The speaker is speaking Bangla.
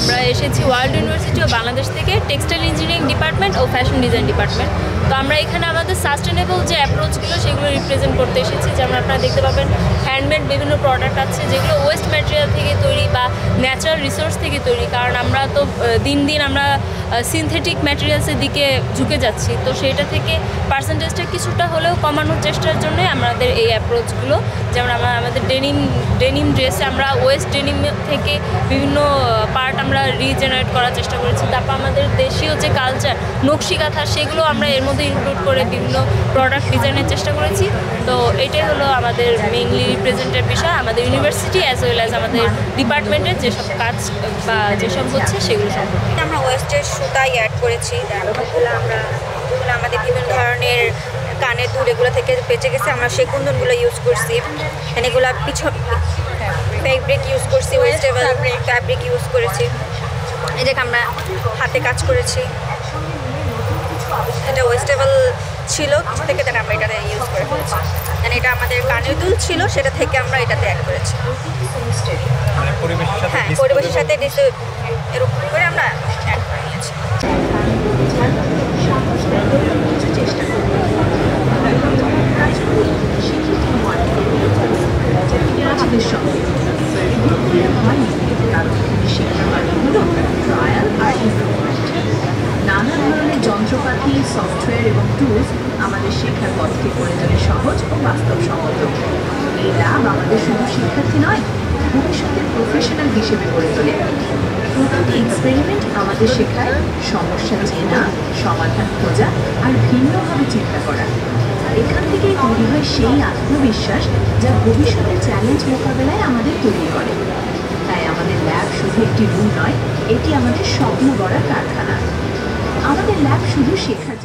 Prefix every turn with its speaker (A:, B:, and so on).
A: আমরা এসেছি ওয়ার্ল্ড ইউনিভার্সিটি অফ বাংলাদেশ থেকে টেক্সটাইল ইঞ্জিনিয়ারিং ডিপার্টমেন্ট ও ফ্যাশন ডিজাইন ডিপার্টমেন্ট। তো আমরা এখানে আমাদের সাস্টেনেবল যে অ্যাপ্রোচগুলো সেগুলো রিপ্রেজেন্ট করতে এসেছি। যেমন আপনারা দেখতে পাবেন হ্যান্ডমেড বিভিন্ন প্রোডাক্ট আছে যেগুলো ওয়েস্ট ম্যাটেরিয়াল থেকে তৈরি বা ন্যাচারাল রিসোর্স থেকে তৈরি, কারণ আমরা তো দিন দিন আমরা সিনথেটিক ম্যাটেরিয়ালসের দিকে ঝুঁকে যাচ্ছি। তো সেইটা থেকে পার্সেন্টেজটা কিছুটা হলেও কমানোর চেষ্টার জন্যই আমাদের এই অ্যাপ্রোচগুলো। যেমন আমাদের ডেনিম ড্রেসে আমরা ওয়েস্ট ডেনিম থেকে বিভিন্ন পার্ট আমরা রিজেনারেট করার চেষ্টা করেছি। তারপর আমাদের দেশীয় যে কালচার নকশি কাঁথা সেগুলো আমরা এর মধ্যে ইনক্লুড করে বিভিন্ন প্রোডাক্ট ডিজাইনের চেষ্টা করেছি। তো এটাই হলো আমাদের মেইনলি রিপ্রেজেন্টের বিষয় আমাদের ইউনিভার্সিটি অ্যাজ ওয়েল অ্যাজ আমাদের ডিপার্টমেন্টের যেসব কাজ বা যেসব হচ্ছে সেগুলো সম্পর্কে।
B: আমরা ওয়েস্টের সুতাই অ্যাড করেছি। আমরা আমাদের বিভিন্ন ধরনের কানের দুল এগুলো থেকে বেঁচে গেছে, আমরা সেই কুন্দনগুলো ইউজ করছি। এগুলো পিছন ফেব্রিক ইউজ করছি, ওয়েস্টেবল ফ্যাব্রিক ইউজ করেছি। এই যে আমরা হাতে কাজ করেছি, এটা ওয়েস্টেবল ছিল থেকে দেন আমরা এটাতে ইউজ করে ফেলেছি। এটা আমাদের কানের দুল ছিল, সেটা থেকে আমরা এটাতে অ্যাড করেছি। হ্যাঁ, পরিবেশের সাথে এরকম করে আমরা অ্যাড করে নিয়েছি।
C: নানা ধরনের যন্ত্রপাতি, সফটওয়্যার এবং টুলস আমাদের শেখার পথকে করে তোলে সহজ ও বাস্তবসম্মত। এই ল্যাব আমাদের শুধু শিক্ষার্থী নয়, ভবিষ্যতের প্রফেশনাল হিসেবে গড়ে তোলে। প্রতিটি এক্সপেরিমেন্ট আমাদের শেখায় সমস্যা চেনা, সমাধান খোঁজা আর ভিন্নভাবে চিন্তা করা। এখান থেকেই তৈরি হয় সেই আত্মবিশ্বাস যা ভবিষ্যতের চ্যালেঞ্জ মোকাবেলায় আমাদের তৈরি করে। তাই আমাদের ল্যাব শুধু একটি রুম নয়, এটি আমাদের স্বপ্ন গড়া কারখানা। আমাদের ল্যাব শুধু শেখার